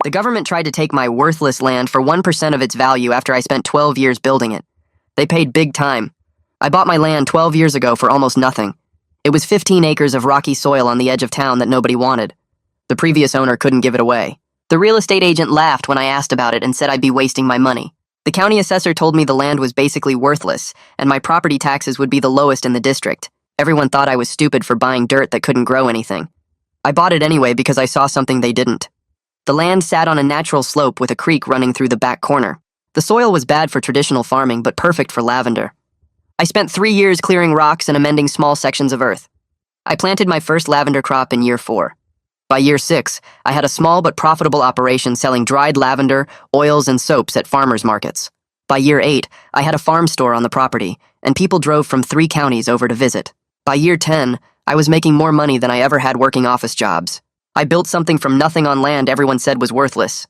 The government tried to take my worthless land for 1% of its value after I spent 12 years building it. They paid big time. I bought my land 12 years ago for almost nothing. It was 15 acres of rocky soil on the edge of town that nobody wanted. The previous owner couldn't give it away. The real estate agent laughed when I asked about it and said I'd be wasting my money. The county assessor told me the land was basically worthless, and my property taxes would be the lowest in the district. Everyone thought I was stupid for buying dirt that couldn't grow anything. I bought it anyway because I saw something they didn't. The land sat on a natural slope with a creek running through the back corner. The soil was bad for traditional farming, but perfect for lavender. I spent 3 years clearing rocks and amending small sections of earth. I planted my first lavender crop in year 4. By year 6, I had a small but profitable operation selling dried lavender, oils, and soaps at farmers markets. By year 8, I had a farm store on the property, and people drove from 3 counties over to visit. By year 10, I was making more money than I ever had working office jobs. I built something from nothing on land everyone said was worthless.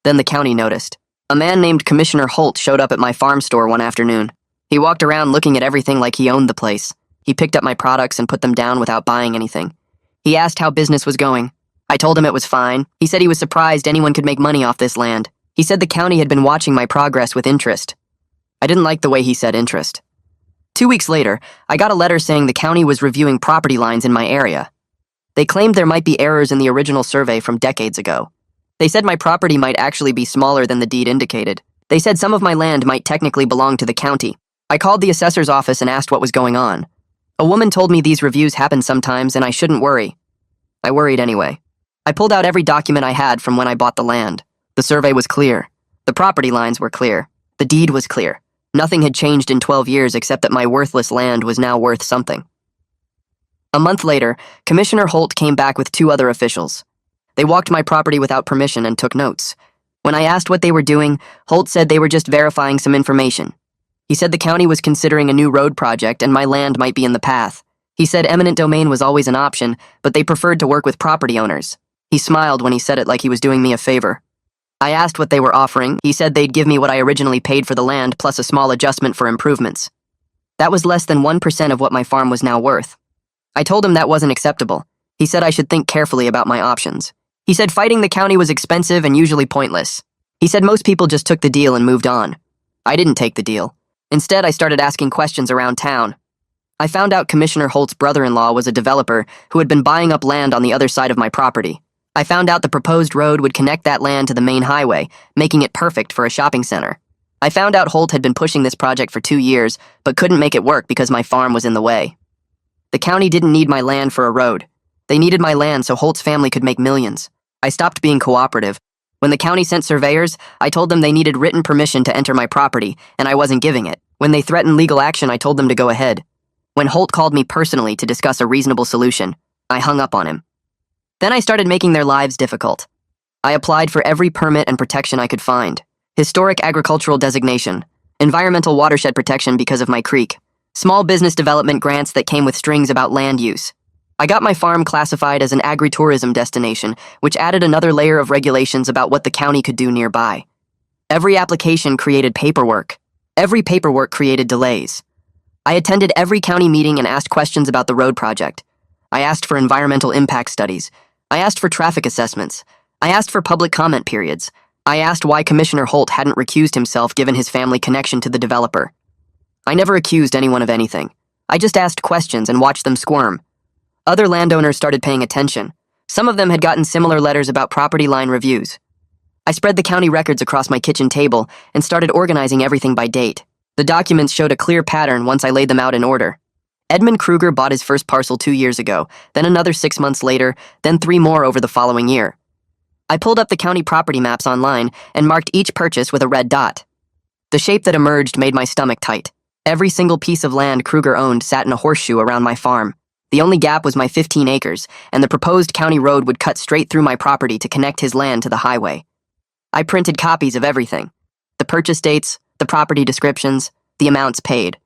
Then the county noticed. A man named Commissioner Holt showed up at my farm store one afternoon. He walked around looking at everything like he owned the place. He picked up my products and put them down without buying anything. He asked how business was going. I told him it was fine. He said he was surprised anyone could make money off this land. He said the county had been watching my progress with interest. I didn't like the way he said interest. 2 weeks later, I got a letter saying the county was reviewing property lines in my area. They claimed there might be errors in the original survey from decades ago. They said my property might actually be smaller than the deed indicated. They said some of my land might technically belong to the county. I called the assessor's office and asked what was going on. A woman told me these reviews happen sometimes and I shouldn't worry. I worried anyway. I pulled out every document I had from when I bought the land. The survey was clear. The property lines were clear. The deed was clear. Nothing had changed in 12 years except that my worthless land was now worth something. A month later, Commissioner Holt came back with 2 other officials. They walked my property without permission and took notes. When I asked what they were doing, Holt said they were just verifying some information. He said the county was considering a new road project and my land might be in the path. He said eminent domain was always an option, but they preferred to work with property owners. He smiled when he said it like he was doing me a favor. I asked what they were offering. He said they'd give me what I originally paid for the land plus a small adjustment for improvements. That was less than 1% of what my farm was now worth. I told him that wasn't acceptable. He said I should think carefully about my options. He said fighting the county was expensive and usually pointless. He said most people just took the deal and moved on. I didn't take the deal. Instead, I started asking questions around town. I found out Commissioner Holt's brother-in-law was a developer who had been buying up land on the other side of my property. I found out the proposed road would connect that land to the main highway, making it perfect for a shopping center. I found out Holt had been pushing this project for 2 years, but couldn't make it work because my farm was in the way. The county didn't need my land for a road. They needed my land so Holt's family could make millions. I stopped being cooperative. When the county sent surveyors, I told them they needed written permission to enter my property, and I wasn't giving it. When they threatened legal action, I told them to go ahead. When Holt called me personally to discuss a reasonable solution, I hung up on him. Then I started making their lives difficult. I applied for every permit and protection I could find. Historic agricultural designation, environmental watershed protection because of my creek, small business development grants that came with strings about land use. I got my farm classified as an agritourism destination, which added another layer of regulations about what the county could do nearby. Every application created paperwork. Every paperwork created delays. I attended every county meeting and asked questions about the road project. I asked for environmental impact studies. I asked for traffic assessments. I asked for public comment periods. I asked why Commissioner Holt hadn't recused himself given his family connection to the developer. I never accused anyone of anything. I just asked questions and watched them squirm. Other landowners started paying attention. Some of them had gotten similar letters about property line reviews. I spread the county records across my kitchen table and started organizing everything by date. The documents showed a clear pattern once I laid them out in order. Edmund Kruger bought his first parcel 2 years ago, then another 6 months later, then 3 more over the following year. I pulled up the county property maps online and marked each purchase with a red dot. The shape that emerged made my stomach tight. Every single piece of land Kruger owned sat in a horseshoe around my farm. The only gap was my 15 acres, and the proposed county road would cut straight through my property to connect his land to the highway. I printed copies of everything. The purchase dates, the property descriptions, the amounts paid.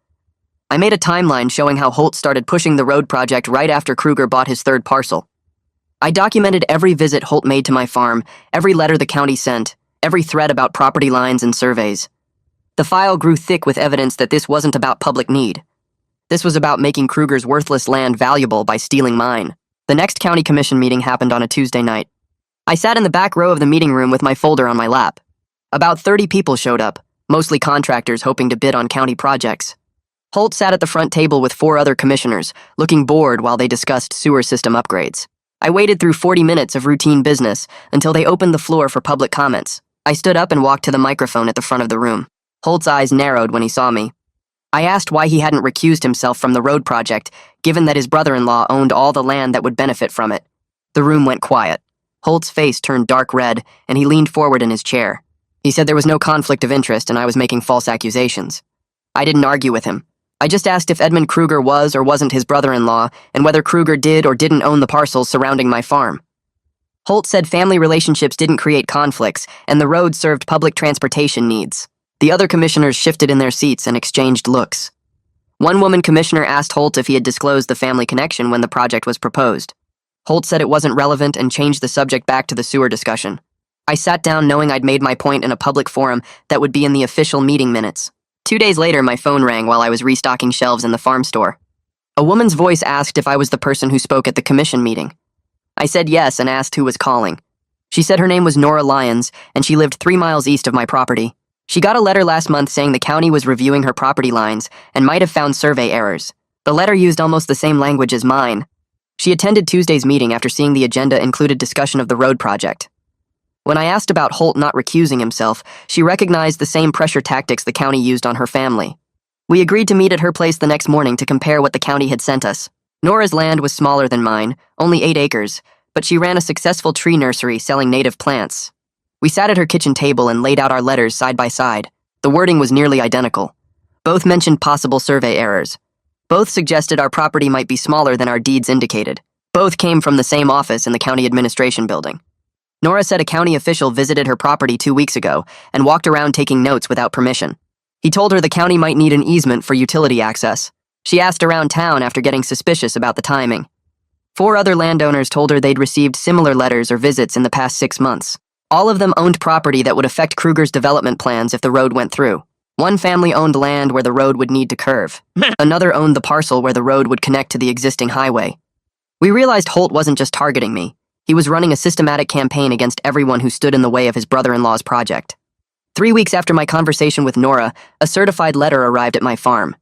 I made a timeline showing how Holt started pushing the road project right after Kruger bought his 3rd parcel. I documented every visit Holt made to my farm, every letter the county sent, every thread about property lines and surveys. The file grew thick with evidence that this wasn't about public need. This was about making Kruger's worthless land valuable by stealing mine. The next county commission meeting happened on a Tuesday night. I sat in the back row of the meeting room with my folder on my lap. About 30 people showed up, mostly contractors hoping to bid on county projects. Holt sat at the front table with 4 other commissioners, looking bored while they discussed sewer system upgrades. I waited through 40 minutes of routine business until they opened the floor for public comments. I stood up and walked to the microphone at the front of the room. Holt's eyes narrowed when he saw me. I asked why he hadn't recused himself from the road project, given that his brother-in-law owned all the land that would benefit from it. The room went quiet. Holt's face turned dark red, and he leaned forward in his chair. He said there was no conflict of interest and I was making false accusations. I didn't argue with him. I just asked if Edmund Kruger was or wasn't his brother-in-law, and whether Kruger did or didn't own the parcels surrounding my farm. Holt said family relationships didn't create conflicts, and the road served public transportation needs. The other commissioners shifted in their seats and exchanged looks. One woman commissioner asked Holt if he had disclosed the family connection when the project was proposed. Holt said it wasn't relevant and changed the subject back to the sewer discussion. I sat down knowing I'd made my point in a public forum that would be in the official meeting minutes. 2 days later, my phone rang while I was restocking shelves in the farm store. A woman's voice asked if I was the person who spoke at the commission meeting. I said yes and asked who was calling. She said her name was Nora Lyons, and she lived 3 miles east of my property. She got a letter last month saying the county was reviewing her property lines and might have found survey errors. The letter used almost the same language as mine. She attended Tuesday's meeting after seeing the agenda included discussion of the road project. When I asked about Holt not recusing himself, she recognized the same pressure tactics the county used on her family. We agreed to meet at her place the next morning to compare what the county had sent us. Nora's land was smaller than mine, only 8 acres, but she ran a successful tree nursery selling native plants. We sat at her kitchen table and laid out our letters side by side. The wording was nearly identical. Both mentioned possible survey errors. Both suggested our property might be smaller than our deeds indicated. Both came from the same office in the county administration building. Nora said a county official visited her property 2 weeks ago and walked around taking notes without permission. He told her the county might need an easement for utility access. She asked around town after getting suspicious about the timing. 4 other landowners told her they'd received similar letters or visits in the past 6 months. All of them owned property that would affect Kruger's development plans if the road went through. One family owned land where the road would need to curve. Another owned the parcel where the road would connect to the existing highway. We realized Holt wasn't just targeting me. He was running a systematic campaign against everyone who stood in the way of his brother-in-law's project. 3 weeks after my conversation with Nora, a certified letter arrived at my farm.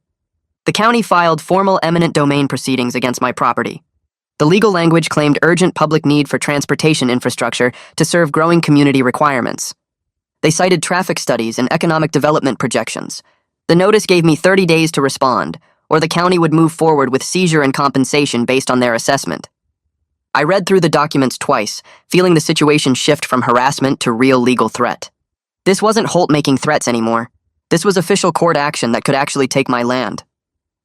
The county filed formal eminent domain proceedings against my property. The legal language claimed urgent public need for transportation infrastructure to serve growing community requirements. They cited traffic studies and economic development projections. The notice gave me 30 days to respond, or the county would move forward with seizure and compensation based on their assessment. I read through the documents twice, feeling the situation shift from harassment to real legal threat. This wasn't Holt making threats anymore. This was official court action that could actually take my land.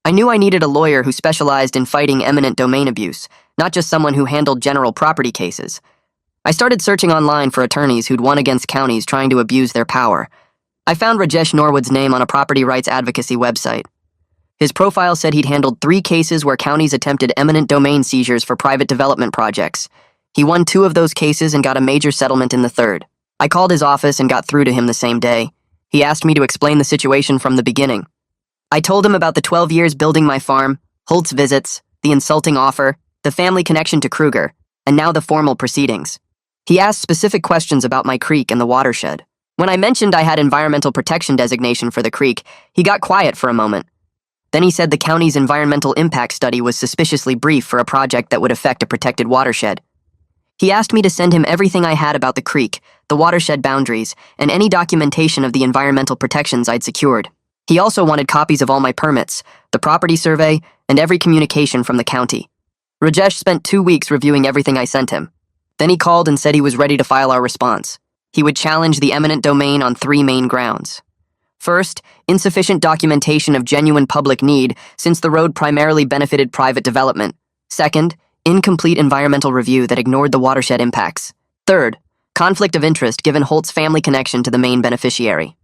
I knew I needed a lawyer who specialized in fighting eminent domain abuse, not just someone who handled general property cases. I started searching online for attorneys who'd won against counties trying to abuse their power. I found Rajesh Norwood's name on a property rights advocacy website. His profile said he'd handled 3 cases where counties attempted eminent domain seizures for private development projects. He won 2 of those cases and got a major settlement in the 3rd. I called his office and got through to him the same day. He asked me to explain the situation from the beginning. I told him about the 12 years building my farm, Holt's visits, the insulting offer, the family connection to Kruger, and now the formal proceedings. He asked specific questions about my creek and the watershed. When I mentioned I had environmental protection designation for the creek, he got quiet for a moment. Then he said the county's environmental impact study was suspiciously brief for a project that would affect a protected watershed. He asked me to send him everything I had about the creek, the watershed boundaries, and any documentation of the environmental protections I'd secured. He also wanted copies of all my permits, the property survey, and every communication from the county. Rajesh spent 2 weeks reviewing everything I sent him. Then he called and said he was ready to file our response. He would challenge the eminent domain on 3 main grounds. First, insufficient documentation of genuine public need since the road primarily benefited private development. Second, incomplete environmental review that ignored the watershed impacts. Third, conflict of interest given Holt's family connection to the main beneficiary.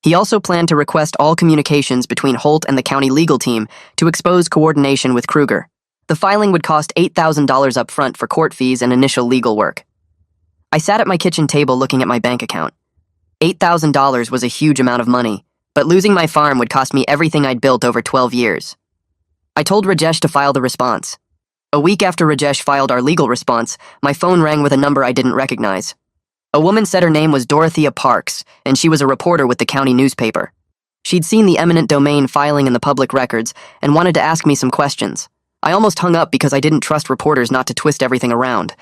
He also planned to request all communications between Holt and the county legal team to expose coordination with Kruger. The filing would cost $8,000 up front for court fees and initial legal work. I sat at my kitchen table looking at my bank account. $8,000 was a huge amount of money, but losing my farm would cost me everything I'd built over 12 years. I told Rajesh to file the response. A week after Rajesh filed our legal response, my phone rang with a number I didn't recognize. A woman said her name was Dorothea Parks, and she was a reporter with the county newspaper. She'd seen the eminent domain filing in the public records and wanted to ask me some questions. I almost hung up because I didn't trust reporters not to twist everything around.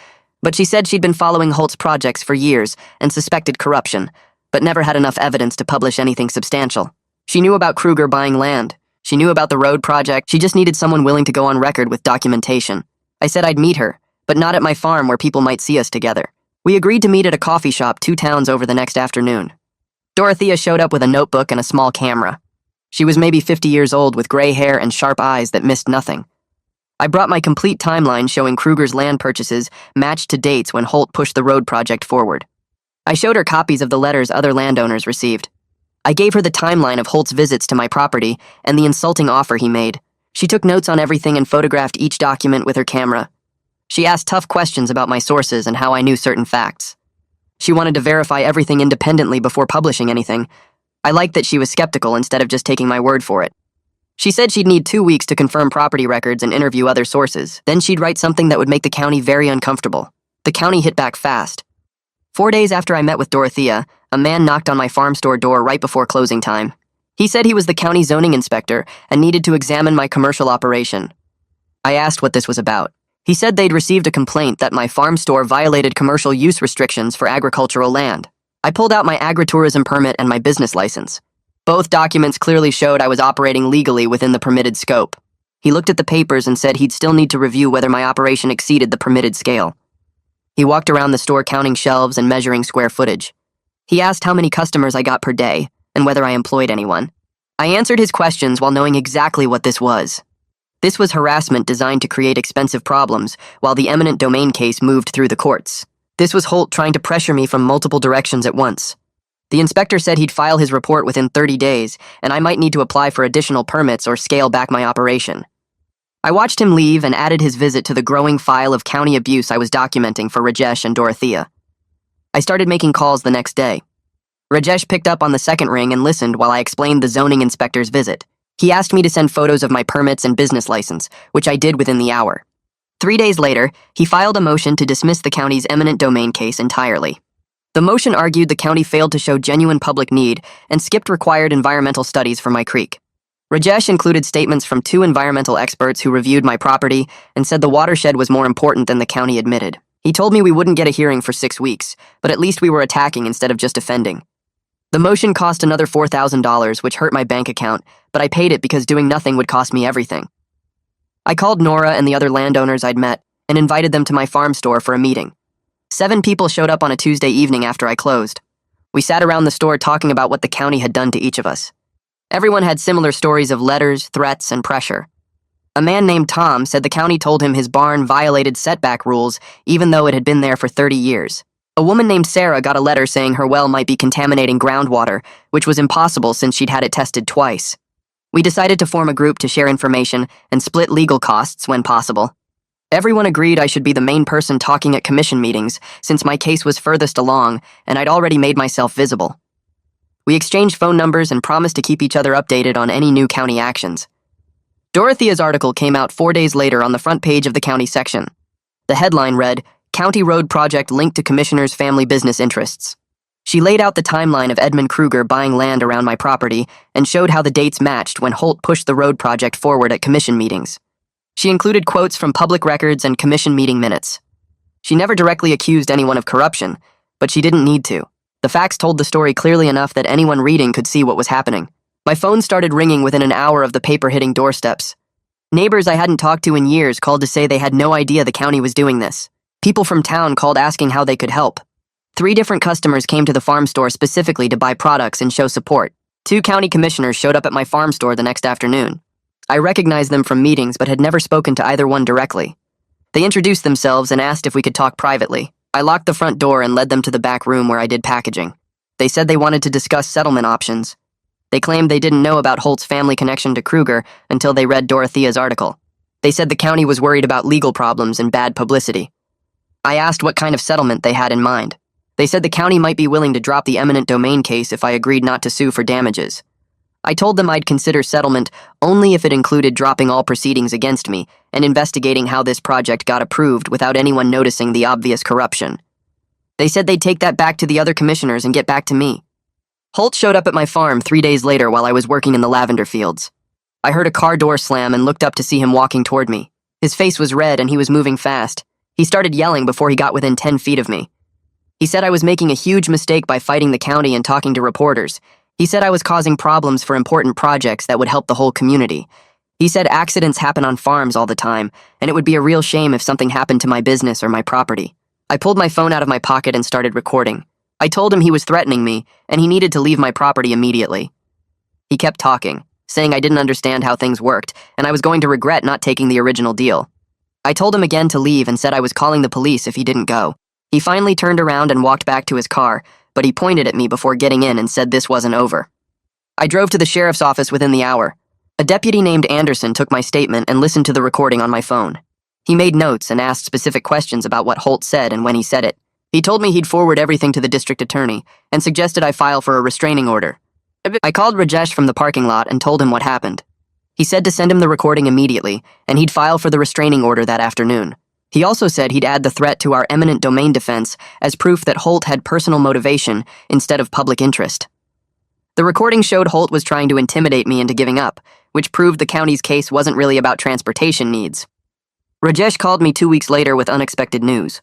But she said she'd been following Holt's projects for years and suspected corruption, but never had enough evidence to publish anything substantial. She knew about Kruger buying land. She knew about the road project. She just needed someone willing to go on record with documentation. I said I'd meet her, but not at my farm where people might see us together. We agreed to meet at a coffee shop 2 towns over the next afternoon. Dorothea showed up with a notebook and a small camera. She was maybe 50 years old with gray hair and sharp eyes that missed nothing. I brought my complete timeline showing Kruger's land purchases matched to dates when Holt pushed the road project forward. I showed her copies of the letters other landowners received. I gave her the timeline of Holt's visits to my property and the insulting offer he made. She took notes on everything and photographed each document with her camera. She asked tough questions about my sources and how I knew certain facts. She wanted to verify everything independently before publishing anything. I liked that she was skeptical instead of just taking my word for it. She said she'd need 2 weeks to confirm property records and interview other sources. Then she'd write something that would make the county very uncomfortable. The county hit back fast. 4 days after I met with Dorothea, a man knocked on my farm store door right before closing time. He said he was the county zoning inspector and needed to examine my commercial operation. I asked what this was about. He said they'd received a complaint that my farm store violated commercial use restrictions for agricultural land. I pulled out my agritourism permit and my business license. Both documents clearly showed I was operating legally within the permitted scope. He looked at the papers and said he'd still need to review whether my operation exceeded the permitted scale. He walked around the store counting shelves and measuring square footage. He asked how many customers I got per day and whether I employed anyone. I answered his questions while knowing exactly what this was. This was harassment designed to create expensive problems while the eminent domain case moved through the courts. This was Holt trying to pressure me from multiple directions at once. The inspector said he'd file his report within 30 days, and I might need to apply for additional permits or scale back my operation. I watched him leave and added his visit to the growing file of county abuse I was documenting for Rajesh and Dorothea. I started making calls the next day. Rajesh picked up on the second ring and listened while I explained the zoning inspector's visit. He asked me to send photos of my permits and business license, which I did within the hour. 3 days later, he filed a motion to dismiss the county's eminent domain case entirely. The motion argued the county failed to show genuine public need and skipped required environmental studies for my creek. Rajesh included statements from 2 environmental experts who reviewed my property and said the watershed was more important than the county admitted. He told me we wouldn't get a hearing for 6 weeks, but at least we were attacking instead of just defending. The motion cost another $4,000, which hurt my bank account, but I paid it because doing nothing would cost me everything. I called Nora and the other landowners I'd met and invited them to my farm store for a meeting. 7 people showed up on a Tuesday evening after I closed. We sat around the store talking about what the county had done to each of us. Everyone had similar stories of letters, threats, and pressure. A man named Tom said the county told him his barn violated setback rules even though it had been there for 30 years. A woman named Sarah got a letter saying her well might be contaminating groundwater, which was impossible since she'd had it tested twice. We decided to form a group to share information and split legal costs when possible. Everyone agreed I should be the main person talking at commission meetings since my case was furthest along and I'd already made myself visible. We exchanged phone numbers and promised to keep each other updated on any new county actions. Dorothea's article came out 4 days later on the front page of the county section. The headline read, "County Road Project Linked to Commissioner's Family Business Interests." She laid out the timeline of Edmund Kruger buying land around my property and showed how the dates matched when Holt pushed the road project forward at commission meetings. She included quotes from public records and commission meeting minutes. She never directly accused anyone of corruption, but she didn't need to. The facts told the story clearly enough that anyone reading could see what was happening. My phone started ringing within an hour of the paper hitting doorsteps. Neighbors I hadn't talked to in years called to say they had no idea the county was doing this. People from town called asking how they could help. 3 different customers came to the farm store specifically to buy products and show support. 2 county commissioners showed up at my farm store the next afternoon. I recognized them from meetings but had never spoken to either one directly. They introduced themselves and asked if we could talk privately. I locked the front door and led them to the back room where I did packaging. They said they wanted to discuss settlement options. They claimed they didn't know about Holt's family connection to Kruger until they read Dorothea's article. They said the county was worried about legal problems and bad publicity. I asked what kind of settlement they had in mind. They said the county might be willing to drop the eminent domain case if I agreed not to sue for damages. I told them I'd consider settlement only if it included dropping all proceedings against me and investigating how this project got approved without anyone noticing the obvious corruption. They said they'd take that back to the other commissioners and get back to me. Holt showed up at my farm 3 days later while I was working in the lavender fields. I heard a car door slam and looked up to see him walking toward me. His face was red and he was moving fast. He started yelling before he got within 10 feet of me. He said I was making a huge mistake by fighting the county and talking to reporters. He said I was causing problems for important projects that would help the whole community. He said accidents happen on farms all the time, and it would be a real shame if something happened to my business or my property. I pulled my phone out of my pocket and started recording. I told him he was threatening me, and he needed to leave my property immediately. He kept talking, saying I didn't understand how things worked, and I was going to regret not taking the original deal. I told him again to leave and said I was calling the police if he didn't go. He finally turned around and walked back to his car, but he pointed at me before getting in and said this wasn't over. I drove to the sheriff's office within the hour. A deputy named Anderson took my statement and listened to the recording on my phone. He made notes and asked specific questions about what Holt said and when he said it. He told me he'd forward everything to the district attorney and suggested I file for a restraining order. I called Rajesh from the parking lot and told him what happened. He said to send him the recording immediately, and he'd file for the restraining order that afternoon. He also said he'd add the threat to our eminent domain defense as proof that Holt had personal motivation instead of public interest. The recording showed Holt was trying to intimidate me into giving up, which proved the county's case wasn't really about transportation needs. Rajesh called me 2 weeks later with unexpected news.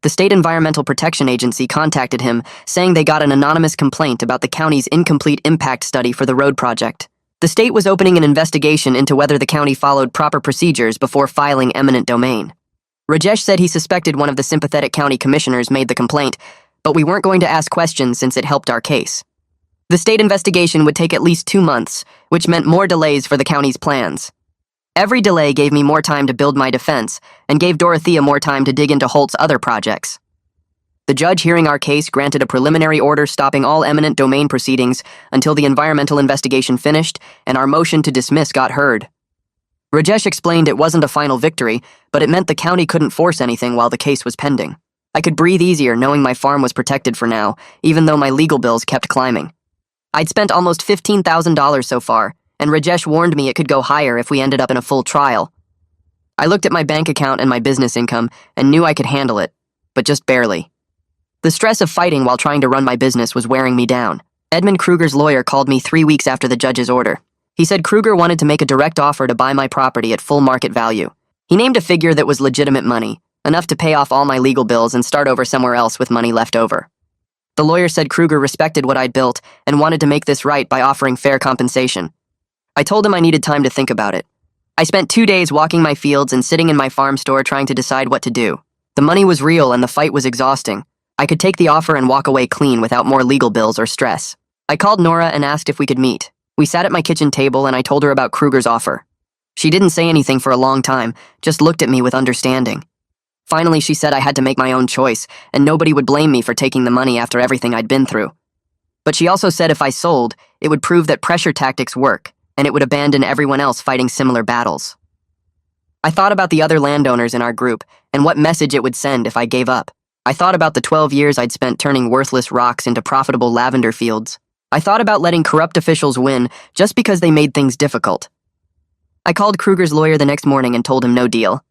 The State Environmental Protection Agency contacted him, saying they got an anonymous complaint about the county's incomplete impact study for the road project. The state was opening an investigation into whether the county followed proper procedures before filing eminent domain. Rajesh said he suspected one of the sympathetic county commissioners made the complaint, but we weren't going to ask questions since it helped our case. The state investigation would take at least 2 months, which meant more delays for the county's plans. Every delay gave me more time to build my defense and gave Dorothea more time to dig into Holt's other projects. The judge hearing our case granted a preliminary order stopping all eminent domain proceedings until the environmental investigation finished and our motion to dismiss got heard. Rajesh explained it wasn't a final victory, but it meant the county couldn't force anything while the case was pending. I could breathe easier knowing my farm was protected for now, even though my legal bills kept climbing. I'd spent almost $15,000 so far, and Rajesh warned me it could go higher if we ended up in a full trial. I looked at my bank account and my business income and knew I could handle it, but just barely. The stress of fighting while trying to run my business was wearing me down. Edmund Kruger's lawyer called me 3 weeks after the judge's order. He said Kruger wanted to make a direct offer to buy my property at full market value. He named a figure that was legitimate money, enough to pay off all my legal bills and start over somewhere else with money left over. The lawyer said Kruger respected what I'd built and wanted to make this right by offering fair compensation. I told him I needed time to think about it. I spent 2 days walking my fields and sitting in my farm store trying to decide what to do. The money was real and the fight was exhausting. I could take the offer and walk away clean without more legal bills or stress. I called Nora and asked if we could meet. We sat at my kitchen table and I told her about Kruger's offer. She didn't say anything for a long time, just looked at me with understanding. Finally, she said I had to make my own choice, and nobody would blame me for taking the money after everything I'd been through. But she also said if I sold, it would prove that pressure tactics work, and it would abandon everyone else fighting similar battles. I thought about the other landowners in our group, and what message it would send if I gave up. I thought about the 12 years I'd spent turning worthless rocks into profitable lavender fields. I thought about letting corrupt officials win just because they made things difficult. I called Kruger's lawyer the next morning and told him no deal.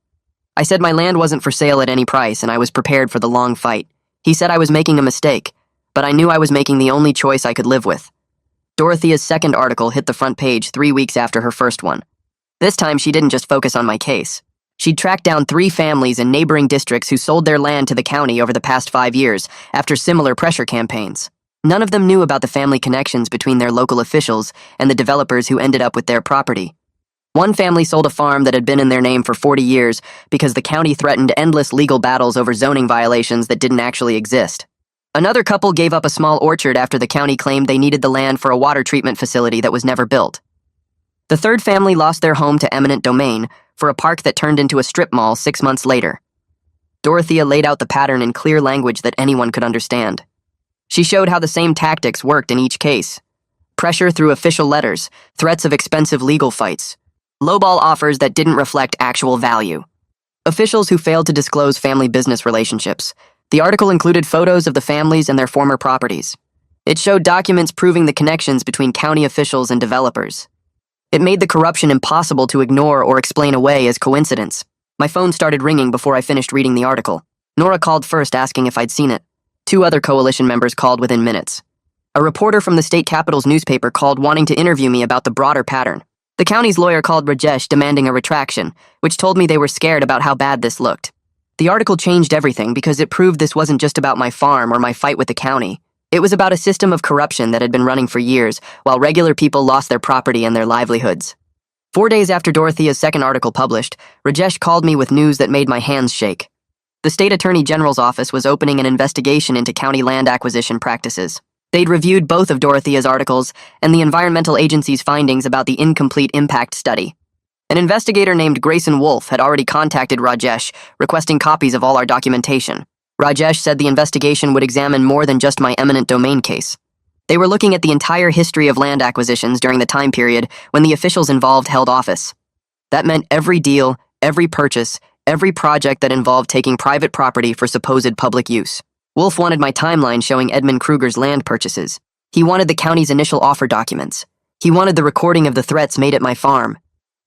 I said my land wasn't for sale at any price and I was prepared for the long fight. He said I was making a mistake, but I knew I was making the only choice I could live with. Dorothea's second article hit the front page 3 weeks after her first one. This time she didn't just focus on my case. She'd tracked down 3 families in neighboring districts who sold their land to the county over the past 5 years after similar pressure campaigns. None of them knew about the family connections between their local officials and the developers who ended up with their property. One family sold a farm that had been in their name for 40 years because the county threatened endless legal battles over zoning violations that didn't actually exist. Another couple gave up a small orchard after the county claimed they needed the land for a water treatment facility that was never built. The third family lost their home to eminent domain for a park that turned into a strip mall 6 months later. Dorothea laid out the pattern in clear language that anyone could understand. She showed how the same tactics worked in each case. Pressure through official letters, threats of expensive legal fights, lowball offers that didn't reflect actual value. Officials who failed to disclose family business relationships. The article included photos of the families and their former properties. It showed documents proving the connections between county officials and developers. It made the corruption impossible to ignore or explain away as coincidence. My phone started ringing before I finished reading the article. Nora called first, asking if I'd seen it. 2 other coalition members called within minutes. A reporter from the state capital's newspaper called wanting to interview me about the broader pattern. The county's lawyer called Rajesh demanding a retraction, which told me they were scared about how bad this looked. The article changed everything because it proved this wasn't just about my farm or my fight with the county. It was about a system of corruption that had been running for years, while regular people lost their property and their livelihoods. 4 days after Dorothea's second article published, Rajesh called me with news that made my hands shake. The state attorney general's office was opening an investigation into county land acquisition practices. They'd reviewed both of Dorothea's articles and the environmental agency's findings about the incomplete impact study. An investigator named Grayson Wolf had already contacted Rajesh, requesting copies of all our documentation. Rajesh said the investigation would examine more than just my eminent domain case. They were looking at the entire history of land acquisitions during the time period when the officials involved held office. That meant every deal, every purchase, every project that involved taking private property for supposed public use. Wolf wanted my timeline showing Edmund Kruger's land purchases. He wanted the county's initial offer documents. He wanted the recording of the threats made at my farm.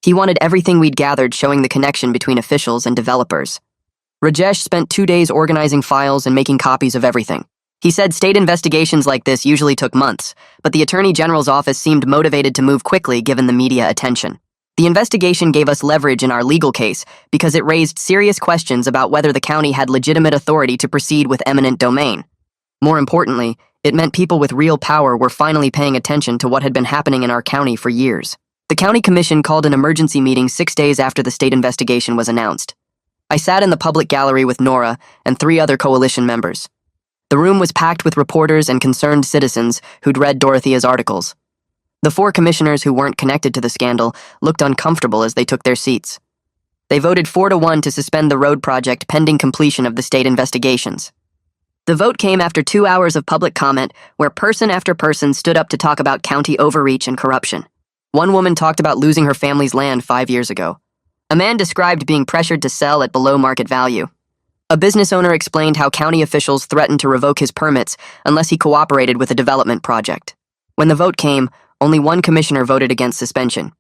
He wanted everything we'd gathered showing the connection between officials and developers. Rajesh spent 2 days organizing files and making copies of everything. He said state investigations like this usually took months, but the Attorney General's office seemed motivated to move quickly given the media attention. The investigation gave us leverage in our legal case because it raised serious questions about whether the county had legitimate authority to proceed with eminent domain. More importantly, it meant people with real power were finally paying attention to what had been happening in our county for years. The county commission called an emergency meeting 6 days after the state investigation was announced. I sat in the public gallery with Nora and 3 other coalition members. The room was packed with reporters and concerned citizens who'd read Dorothea's articles. The 4 commissioners who weren't connected to the scandal looked uncomfortable as they took their seats. They voted 4-1 to suspend the road project pending completion of the state investigations. The vote came after 2 hours of public comment where person after person stood up to talk about county overreach and corruption. One woman talked about losing her family's land 5 years ago. A man described being pressured to sell at below market value. A business owner explained how county officials threatened to revoke his permits unless he cooperated with a development project. When the vote came, only 1 commissioner voted against suspension.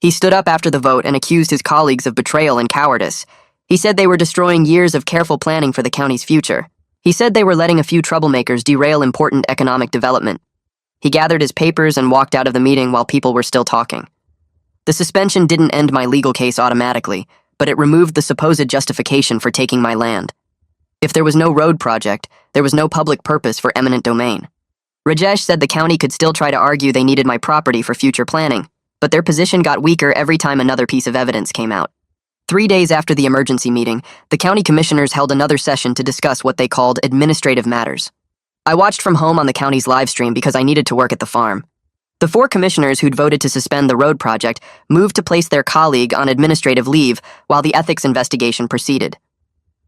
He stood up after the vote and accused his colleagues of betrayal and cowardice. He said they were destroying years of careful planning for the county's future. He said they were letting a few troublemakers derail important economic development. He gathered his papers and walked out of the meeting while people were still talking. The suspension didn't end my legal case automatically, but it removed the supposed justification for taking my land. If there was no road project, there was no public purpose for eminent domain. Rajesh said the county could still try to argue they needed my property for future planning, but their position got weaker every time another piece of evidence came out. 3 days after the emergency meeting, the county commissioners held another session to discuss what they called administrative matters. I watched from home on the county's live stream because I needed to work at the farm. The 4 commissioners who'd voted to suspend the road project moved to place their colleague on administrative leave while the ethics investigation proceeded.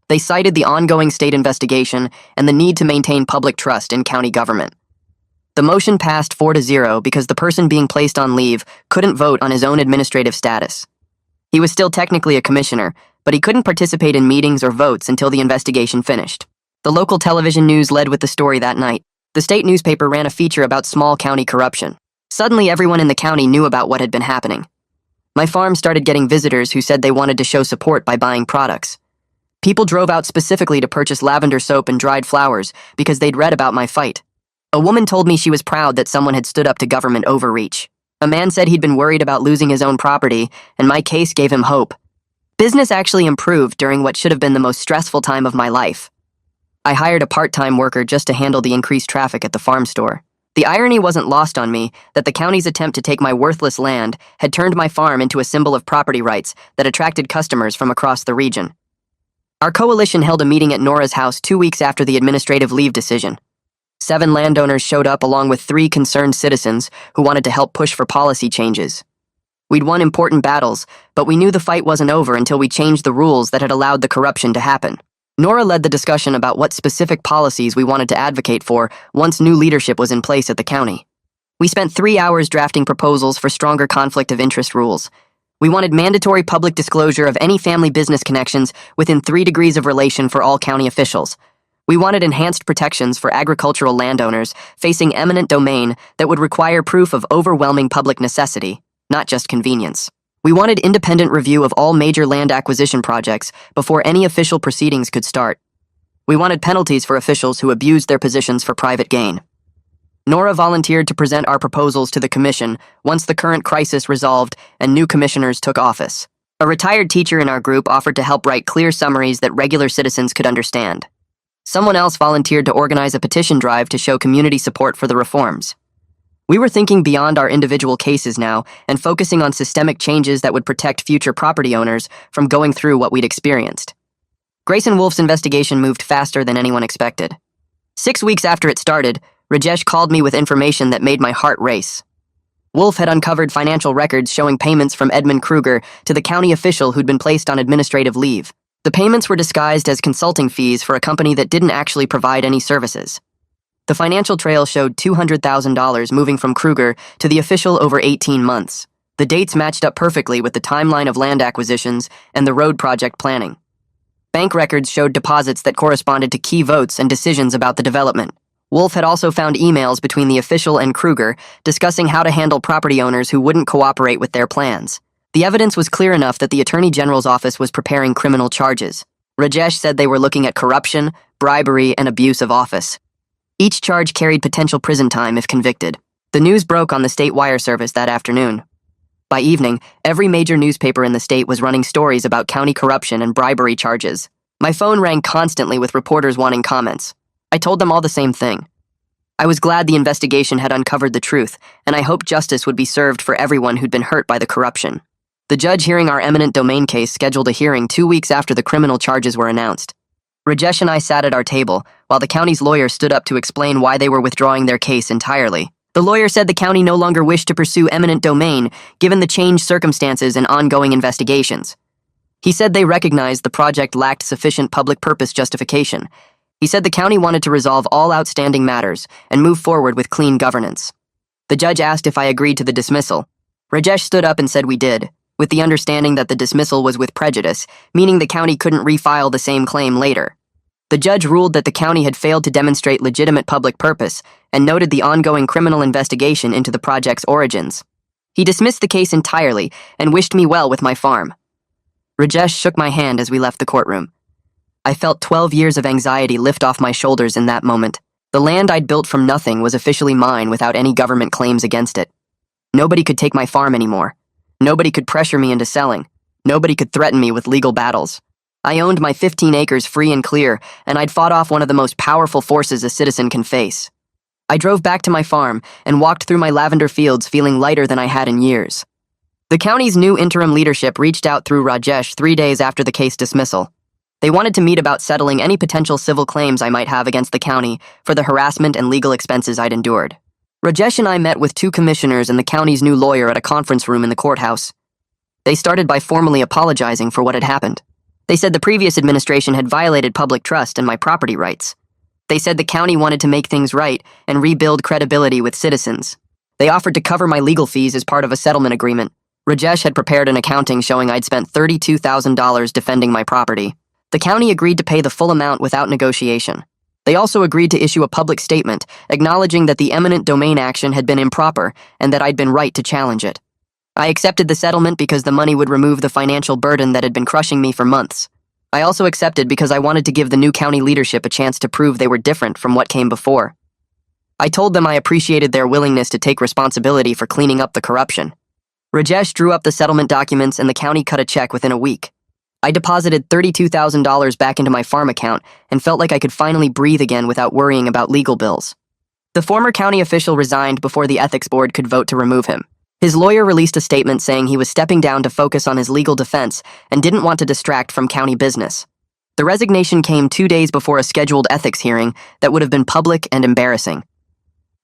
They cited the ongoing state investigation and the need to maintain public trust in county government. The motion passed 4-0 because the person being placed on leave couldn't vote on his own administrative status. He was still technically a commissioner, but he couldn't participate in meetings or votes until the investigation finished. The local television news led with the story that night. The state newspaper ran a feature about small county corruption. Suddenly, everyone in the county knew about what had been happening. My farm started getting visitors who said they wanted to show support by buying products. People drove out specifically to purchase lavender soap and dried flowers because they'd read about my fight. A woman told me she was proud that someone had stood up to government overreach. A man said he'd been worried about losing his own property, and my case gave him hope. Business actually improved during what should have been the most stressful time of my life. I hired a part-time worker just to handle the increased traffic at the farm store. The irony wasn't lost on me that the county's attempt to take my worthless land had turned my farm into a symbol of property rights that attracted customers from across the region. Our coalition held a meeting at Nora's house 2 weeks after the administrative leave decision. 7 landowners showed up along with 3 concerned citizens who wanted to help push for policy changes. We'd won important battles, but we knew the fight wasn't over until we changed the rules that had allowed the corruption to happen. Nora led the discussion about what specific policies we wanted to advocate for once new leadership was in place at the county. We spent 3 hours drafting proposals for stronger conflict of interest rules. We wanted mandatory public disclosure of any family business connections within 3 degrees of relation for all county officials. We wanted enhanced protections for agricultural landowners facing eminent domain that would require proof of overwhelming public necessity, not just convenience. We wanted independent review of all major land acquisition projects before any official proceedings could start. We wanted penalties for officials who abused their positions for private gain. Nora volunteered to present our proposals to the commission once the current crisis resolved and new commissioners took office. A retired teacher in our group offered to help write clear summaries that regular citizens could understand. Someone else volunteered to organize a petition drive to show community support for the reforms. We were thinking beyond our individual cases now and focusing on systemic changes that would protect future property owners from going through what we'd experienced. Grayson Wolf's investigation moved faster than anyone expected. 6 weeks after it started, Rajesh called me with information that made my heart race. Wolf had uncovered financial records showing payments from Edmund Kruger to the county official who'd been placed on administrative leave. The payments were disguised as consulting fees for a company that didn't actually provide any services. The financial trail showed $200,000 moving from Kruger to the official over 18 months. The dates matched up perfectly with the timeline of land acquisitions and the road project planning. Bank records showed deposits that corresponded to key votes and decisions about the development. Wolf had also found emails between the official and Kruger discussing how to handle property owners who wouldn't cooperate with their plans. The evidence was clear enough that the Attorney General's office was preparing criminal charges. Rajesh said they were looking at corruption, bribery, and abuse of office. Each charge carried potential prison time if convicted. The news broke on the state wire service that afternoon. By evening, every major newspaper in the state was running stories about county corruption and bribery charges. My phone rang constantly with reporters wanting comments. I told them all the same thing. I was glad the investigation had uncovered the truth, and I hoped justice would be served for everyone who'd been hurt by the corruption. The judge hearing our eminent domain case scheduled a hearing 2 weeks after the criminal charges were announced. Rajesh and I sat at our table, while the county's lawyer stood up to explain why they were withdrawing their case entirely. The lawyer said the county no longer wished to pursue eminent domain, given the changed circumstances and ongoing investigations. He said they recognized the project lacked sufficient public purpose justification. He said the county wanted to resolve all outstanding matters and move forward with clean governance. The judge asked if I agreed to the dismissal. Rajesh stood up and said we did, with the understanding that the dismissal was with prejudice, meaning the county couldn't refile the same claim later. The judge ruled that the county had failed to demonstrate legitimate public purpose and noted the ongoing criminal investigation into the project's origins. He dismissed the case entirely and wished me well with my farm. Rajesh shook my hand as we left the courtroom. I felt 12 years of anxiety lift off my shoulders in that moment. The land I'd built from nothing was officially mine without any government claims against it. Nobody could take my farm anymore. Nobody could pressure me into selling. Nobody could threaten me with legal battles. I owned my 15 acres free and clear, and I'd fought off one of the most powerful forces a citizen can face. I drove back to my farm and walked through my lavender fields feeling lighter than I had in years. The county's new interim leadership reached out through Rajesh 3 days after the case dismissal. They wanted to meet about settling any potential civil claims I might have against the county for the harassment and legal expenses I'd endured. Rajesh and I met with 2 commissioners and the county's new lawyer at a conference room in the courthouse. They started by formally apologizing for what had happened. They said the previous administration had violated public trust and my property rights. They said the county wanted to make things right and rebuild credibility with citizens. They offered to cover my legal fees as part of a settlement agreement. Rajesh had prepared an accounting showing I'd spent $32,000 defending my property. The county agreed to pay the full amount without negotiation. They also agreed to issue a public statement acknowledging that the eminent domain action had been improper and that I'd been right to challenge it. I accepted the settlement because the money would remove the financial burden that had been crushing me for months. I also accepted because I wanted to give the new county leadership a chance to prove they were different from what came before. I told them I appreciated their willingness to take responsibility for cleaning up the corruption. Rajesh drew up the settlement documents and the county cut a check within a week. I deposited $32,000 back into my farm account and felt like I could finally breathe again without worrying about legal bills. The former county official resigned before the ethics board could vote to remove him. His lawyer released a statement saying he was stepping down to focus on his legal defense and didn't want to distract from county business. The resignation came 2 days before a scheduled ethics hearing that would have been public and embarrassing.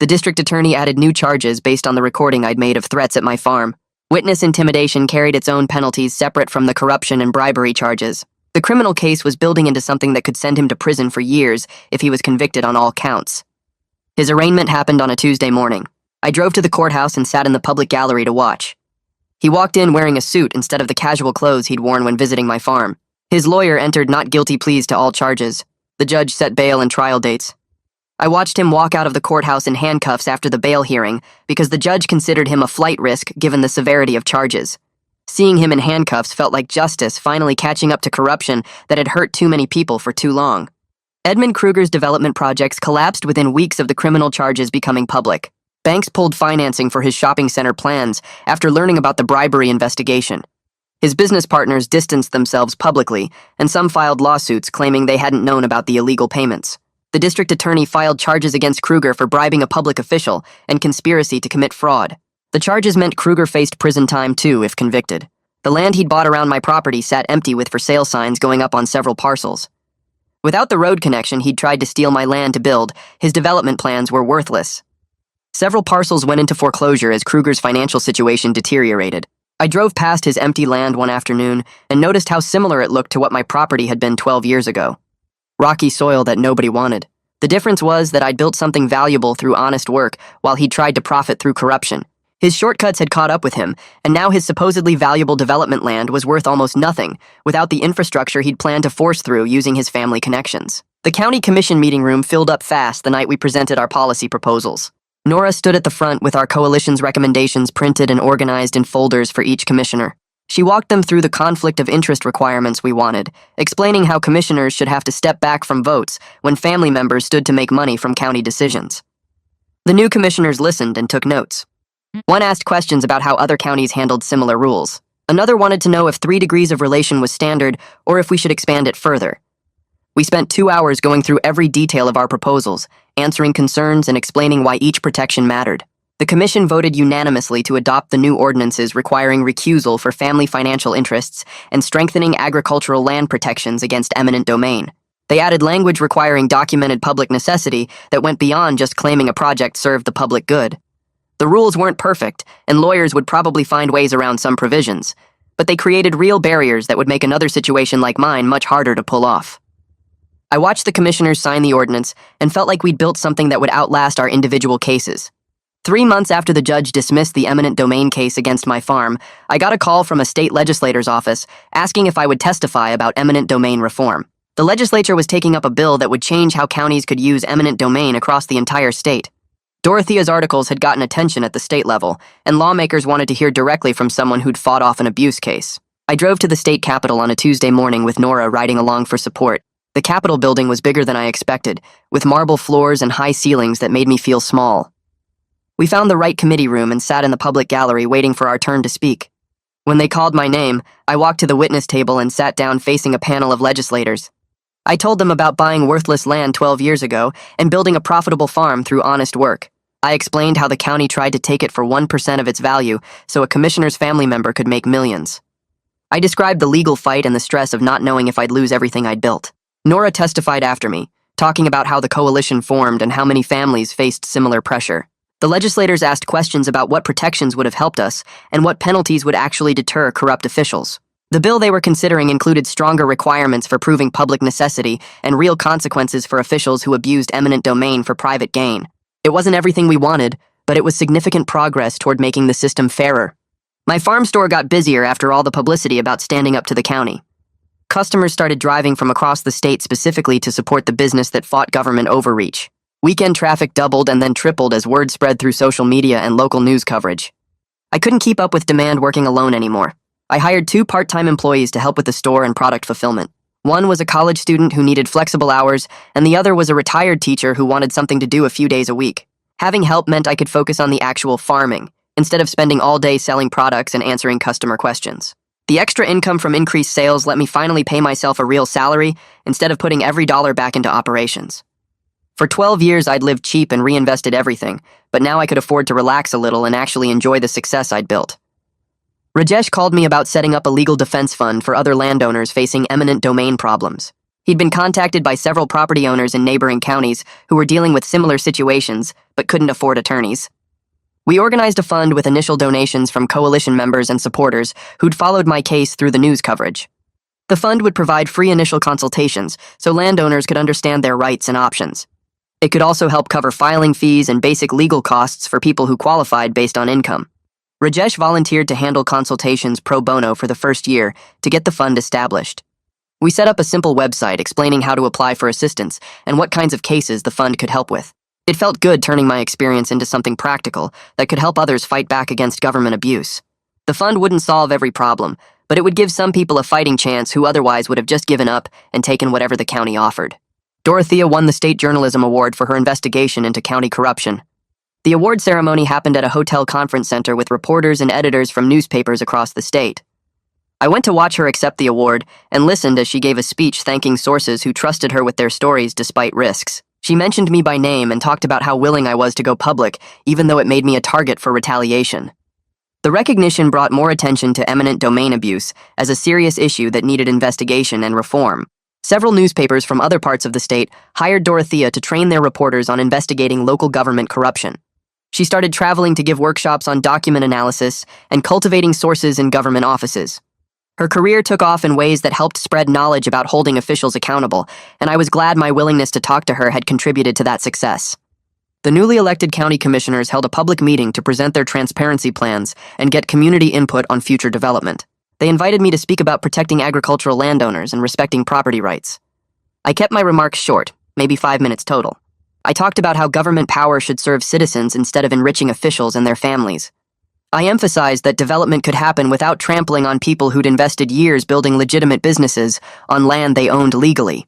The district attorney added new charges based on the recording I'd made of threats at my farm. Witness intimidation carried its own penalties separate from the corruption and bribery charges. The criminal case was building into something that could send him to prison for years if he was convicted on all counts. His arraignment happened on a Tuesday morning. I drove to the courthouse and sat in the public gallery to watch. He walked in wearing a suit instead of the casual clothes he'd worn when visiting my farm. His lawyer entered not guilty pleas to all charges. The judge set bail and trial dates. I watched him walk out of the courthouse in handcuffs after the bail hearing because the judge considered him a flight risk given the severity of charges. Seeing him in handcuffs felt like justice finally catching up to corruption that had hurt too many people for too long. Edmund Kruger's development projects collapsed within weeks of the criminal charges becoming public. Banks pulled financing for his shopping center plans after learning about the bribery investigation. His business partners distanced themselves publicly, and some filed lawsuits claiming they hadn't known about the illegal payments. The district attorney filed charges against Kruger for bribing a public official and conspiracy to commit fraud. The charges meant Kruger faced prison time too if convicted. The land he'd bought around my property sat empty with for sale signs going up on several parcels. Without the road connection he'd tried to steal my land to build, his development plans were worthless. Several parcels went into foreclosure as Kruger's financial situation deteriorated. I drove past his empty land one afternoon and noticed how similar it looked to what my property had been 12 years ago. Rocky soil that nobody wanted. The difference was that I'd built something valuable through honest work while he'd tried to profit through corruption. His shortcuts had caught up with him, and now his supposedly valuable development land was worth almost nothing without the infrastructure he'd planned to force through using his family connections. The county commission meeting room filled up fast the night we presented our policy proposals. Nora stood at the front with our coalition's recommendations printed and organized in folders for each commissioner. She walked them through the conflict of interest requirements we wanted, explaining how commissioners should have to step back from votes when family members stood to make money from county decisions. The new commissioners listened and took notes. One asked questions about how other counties handled similar rules. Another wanted to know if 3 degrees of relation was standard or if we should expand it further. We spent 2 hours going through every detail of our proposals, answering concerns and explaining why each protection mattered. The commission voted unanimously to adopt the new ordinances requiring recusal for family financial interests and strengthening agricultural land protections against eminent domain. They added language requiring documented public necessity that went beyond just claiming a project served the public good. The rules weren't perfect, and lawyers would probably find ways around some provisions, but they created real barriers that would make another situation like mine much harder to pull off. I watched the commissioners sign the ordinance and felt like we'd built something that would outlast our individual cases. 3 months after the judge dismissed the eminent domain case against my farm, I got a call from a state legislator's office asking if I would testify about eminent domain reform. The legislature was taking up a bill that would change how counties could use eminent domain across the entire state. Dorothea's articles had gotten attention at the state level, and lawmakers wanted to hear directly from someone who'd fought off an abuse case. I drove to the state capitol on a Tuesday morning with Nora riding along for support. The Capitol building was bigger than I expected, with marble floors and high ceilings that made me feel small. We found the right committee room and sat in the public gallery waiting for our turn to speak. When they called my name, I walked to the witness table and sat down facing a panel of legislators. I told them about buying worthless land 12 years ago and building a profitable farm through honest work. I explained how the county tried to take it for 1% of its value so a commissioner's family member could make millions. I described the legal fight and the stress of not knowing if I'd lose everything I'd built. Nora testified after me, talking about how the coalition formed and how many families faced similar pressure. The legislators asked questions about what protections would have helped us and what penalties would actually deter corrupt officials. The bill they were considering included stronger requirements for proving public necessity and real consequences for officials who abused eminent domain for private gain. It wasn't everything we wanted, but it was significant progress toward making the system fairer. My farm store got busier after all the publicity about standing up to the county. Customers started driving from across the state specifically to support the business that fought government overreach. Weekend traffic doubled and then tripled as word spread through social media and local news coverage. I couldn't keep up with demand working alone anymore. I hired 2 part-time employees to help with the store and product fulfillment. One was a college student who needed flexible hours, and the other was a retired teacher who wanted something to do a few days a week. Having help meant I could focus on the actual farming, instead of spending all day selling products and answering customer questions. The extra income from increased sales let me finally pay myself a real salary instead of putting every dollar back into operations. For 12 years, I'd lived cheap and reinvested everything, but now I could afford to relax a little and actually enjoy the success I'd built. Rajesh called me about setting up a legal defense fund for other landowners facing eminent domain problems. He'd been contacted by several property owners in neighboring counties who were dealing with similar situations but couldn't afford attorneys. We organized a fund with initial donations from coalition members and supporters who'd followed my case through the news coverage. The fund would provide free initial consultations so landowners could understand their rights and options. It could also help cover filing fees and basic legal costs for people who qualified based on income. Rajesh volunteered to handle consultations pro bono for the first year to get the fund established. We set up a simple website explaining how to apply for assistance and what kinds of cases the fund could help with. It felt good turning my experience into something practical that could help others fight back against government abuse. The fund wouldn't solve every problem, but it would give some people a fighting chance who otherwise would have just given up and taken whatever the county offered. Dorothea won the State Journalism Award for her investigation into county corruption. The award ceremony happened at a hotel conference center with reporters and editors from newspapers across the state. I went to watch her accept the award and listened as she gave a speech thanking sources who trusted her with their stories despite risks. She mentioned me by name and talked about how willing I was to go public, even though it made me a target for retaliation. The recognition brought more attention to eminent domain abuse as a serious issue that needed investigation and reform. Several newspapers from other parts of the state hired Dorothea to train their reporters on investigating local government corruption. She started traveling to give workshops on document analysis and cultivating sources in government offices. Her career took off in ways that helped spread knowledge about holding officials accountable, and I was glad my willingness to talk to her had contributed to that success. The newly elected county commissioners held a public meeting to present their transparency plans and get community input on future development. They invited me to speak about protecting agricultural landowners and respecting property rights. I kept my remarks short, maybe 5 minutes total. I talked about how government power should serve citizens instead of enriching officials and their families. I emphasized that development could happen without trampling on people who'd invested years building legitimate businesses on land they owned legally.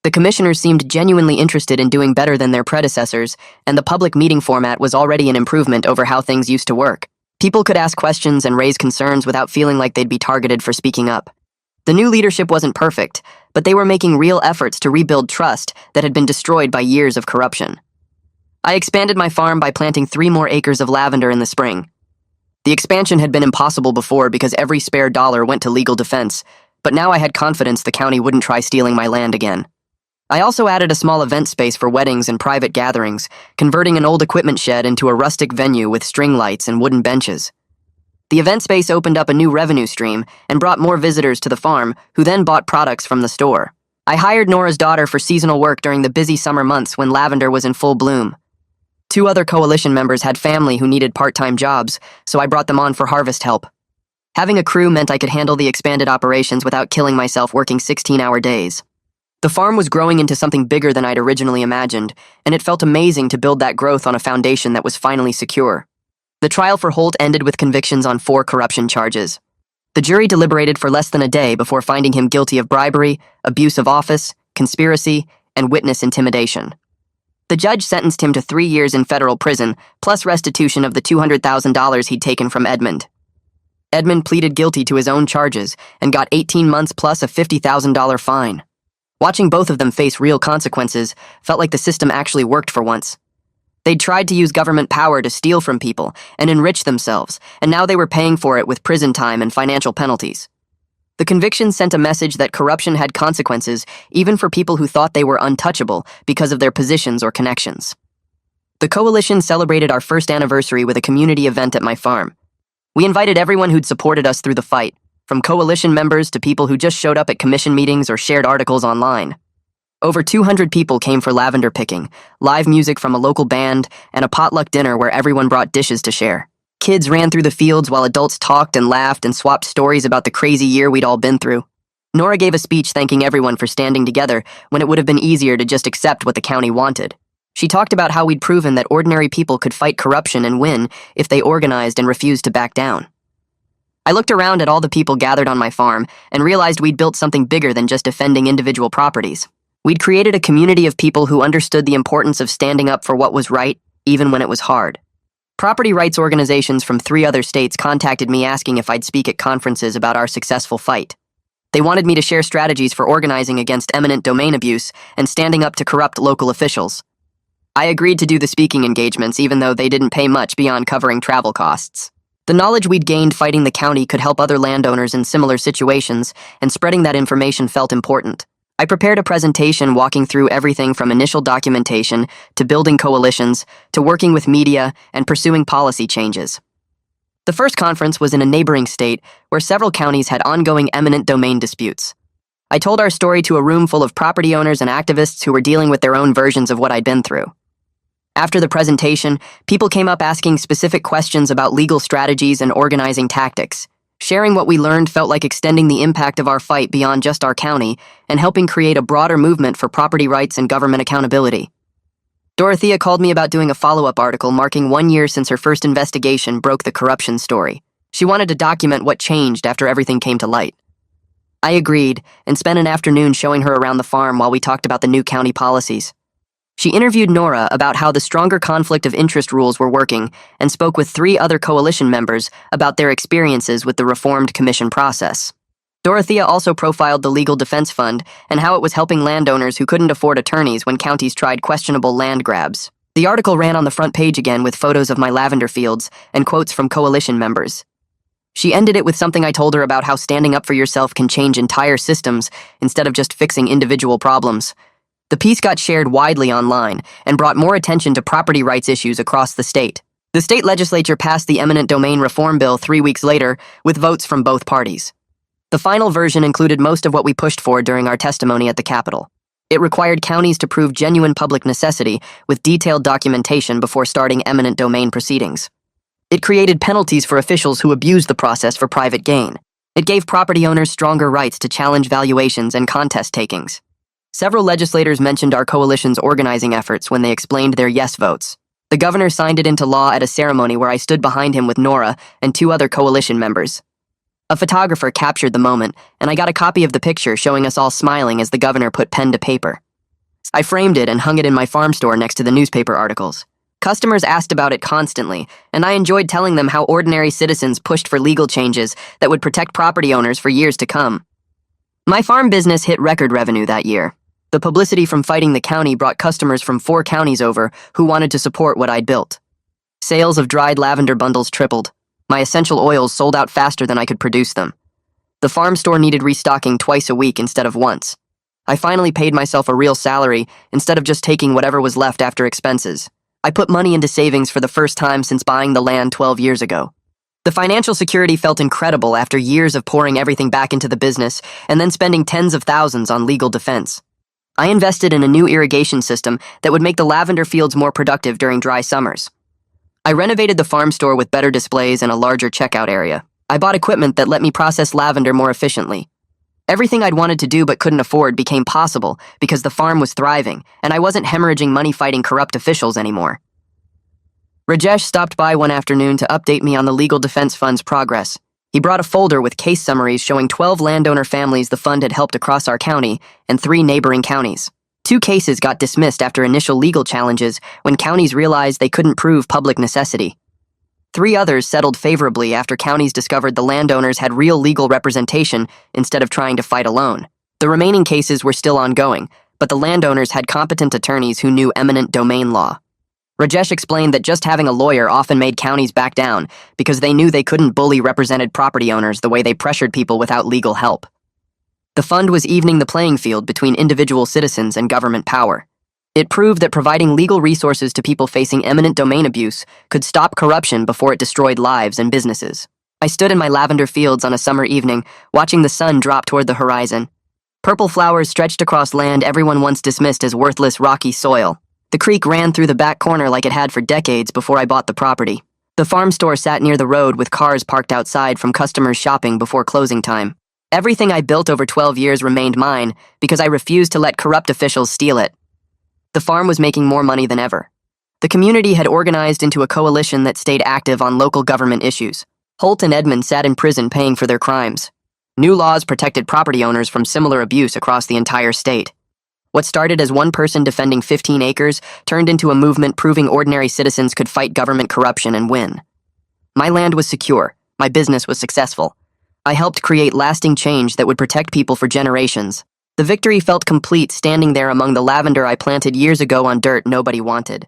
The commissioners seemed genuinely interested in doing better than their predecessors, and the public meeting format was already an improvement over how things used to work. People could ask questions and raise concerns without feeling like they'd be targeted for speaking up. The new leadership wasn't perfect, but they were making real efforts to rebuild trust that had been destroyed by years of corruption. I expanded my farm by planting 3 more acres of lavender in the spring. The expansion had been impossible before because every spare dollar went to legal defense, but now I had confidence the county wouldn't try stealing my land again. I also added a small event space for weddings and private gatherings, converting an old equipment shed into a rustic venue with string lights and wooden benches. The event space opened up a new revenue stream and brought more visitors to the farm, who then bought products from the store. I hired Nora's daughter for seasonal work during the busy summer months when lavender was in full bloom. 2 other coalition members had family who needed part-time jobs, so I brought them on for harvest help. Having a crew meant I could handle the expanded operations without killing myself working 16-hour days. The farm was growing into something bigger than I'd originally imagined, and it felt amazing to build that growth on a foundation that was finally secure. The trial for Holt ended with convictions on 4 corruption charges. The jury deliberated for less than a day before finding him guilty of bribery, abuse of office, conspiracy, and witness intimidation. The judge sentenced him to 3 years in federal prison, plus restitution of the $200,000 he'd taken from Edmund. Edmund pleaded guilty to his own charges and got 18 months plus a $50,000 fine. Watching both of them face real consequences felt like the system actually worked for once. They'd tried to use government power to steal from people and enrich themselves, and now they were paying for it with prison time and financial penalties. The conviction sent a message that corruption had consequences even for people who thought they were untouchable because of their positions or connections. The coalition celebrated our first anniversary with a community event at my farm. We invited everyone who'd supported us through the fight, from coalition members to people who just showed up at commission meetings or shared articles online. Over 200 people came for lavender picking, live music from a local band, and a potluck dinner where everyone brought dishes to share. Kids ran through the fields while adults talked and laughed and swapped stories about the crazy year we'd all been through. Nora gave a speech thanking everyone for standing together when it would have been easier to just accept what the county wanted. She talked about how we'd proven that ordinary people could fight corruption and win if they organized and refused to back down. I looked around at all the people gathered on my farm and realized we'd built something bigger than just defending individual properties. We'd created a community of people who understood the importance of standing up for what was right, even when it was hard. Property rights organizations from 3 other states contacted me asking if I'd speak at conferences about our successful fight. They wanted me to share strategies for organizing against eminent domain abuse and standing up to corrupt local officials. I agreed to do the speaking engagements even though they didn't pay much beyond covering travel costs. The knowledge we'd gained fighting the county could help other landowners in similar situations, and spreading that information felt important. I prepared a presentation walking through everything from initial documentation to building coalitions to working with media and pursuing policy changes. The first conference was in a neighboring state where several counties had ongoing eminent domain disputes. I told our story to a room full of property owners and activists who were dealing with their own versions of what I'd been through. After the presentation, people came up asking specific questions about legal strategies and organizing tactics. Sharing what we learned felt like extending the impact of our fight beyond just our county and helping create a broader movement for property rights and government accountability. Dorothea called me about doing a follow-up article marking 1 year since her first investigation broke the corruption story. She wanted to document what changed after everything came to light. I agreed and spent an afternoon showing her around the farm while we talked about the new county policies. She interviewed Nora about how the stronger conflict of interest rules were working and spoke with 3 other coalition members about their experiences with the reformed commission process. Dorothea also profiled the Legal Defense Fund and how it was helping landowners who couldn't afford attorneys when counties tried questionable land grabs. The article ran on the front page again with photos of my lavender fields and quotes from coalition members. She ended it with something I told her about how standing up for yourself can change entire systems instead of just fixing individual problems. The piece got shared widely online and brought more attention to property rights issues across the state. The state legislature passed the eminent domain reform bill 3 weeks later with votes from both parties. The final version included most of what we pushed for during our testimony at the Capitol. It required counties to prove genuine public necessity with detailed documentation before starting eminent domain proceedings. It created penalties for officials who abused the process for private gain. It gave property owners stronger rights to challenge valuations and contest takings. Several legislators mentioned our coalition's organizing efforts when they explained their yes votes. The governor signed it into law at a ceremony where I stood behind him with Nora and 2 other coalition members. A photographer captured the moment, and I got a copy of the picture showing us all smiling as the governor put pen to paper. I framed it and hung it in my farm store next to the newspaper articles. Customers asked about it constantly, and I enjoyed telling them how ordinary citizens pushed for legal changes that would protect property owners for years to come. My farm business hit record revenue that year. The publicity from fighting the county brought customers from 4 counties over who wanted to support what I'd built. Sales of dried lavender bundles tripled. My essential oils sold out faster than I could produce them. The farm store needed restocking twice a week instead of once. I finally paid myself a real salary instead of just taking whatever was left after expenses. I put money into savings for the first time since buying the land 12 years ago. The financial security felt incredible after years of pouring everything back into the business and then spending tens of thousands on legal defense. I invested in a new irrigation system that would make the lavender fields more productive during dry summers. I renovated the farm store with better displays and a larger checkout area. I bought equipment that let me process lavender more efficiently. Everything I'd wanted to do but couldn't afford became possible because the farm was thriving, and I wasn't hemorrhaging money fighting corrupt officials anymore. Rajesh stopped by one afternoon to update me on the Legal Defense Fund's progress. He brought a folder with case summaries showing 12 landowner families the fund had helped across our county and 3 neighboring counties. 2 cases got dismissed after initial legal challenges when counties realized they couldn't prove public necessity. 3 others settled favorably after counties discovered the landowners had real legal representation instead of trying to fight alone. The remaining cases were still ongoing, but the landowners had competent attorneys who knew eminent domain law. Rajesh explained that just having a lawyer often made counties back down because they knew they couldn't bully represented property owners the way they pressured people without legal help. The fund was evening the playing field between individual citizens and government power. It proved that providing legal resources to people facing eminent domain abuse could stop corruption before it destroyed lives and businesses. I stood in my lavender fields on a summer evening, watching the sun drop toward the horizon. Purple flowers stretched across land everyone once dismissed as worthless, rocky soil. The creek ran through the back corner like it had for decades before I bought the property. The farm store sat near the road with cars parked outside from customers shopping before closing time. Everything I built over 12 years remained mine because I refused to let corrupt officials steal it. The farm was making more money than ever. The community had organized into a coalition that stayed active on local government issues. Holt and Edmond sat in prison paying for their crimes. New laws protected property owners from similar abuse across the entire state. What started as one person defending 15 acres turned into a movement proving ordinary citizens could fight government corruption and win. My land was secure. My business was successful. I helped create lasting change that would protect people for generations. The victory felt complete standing there among the lavender I planted years ago on dirt nobody wanted.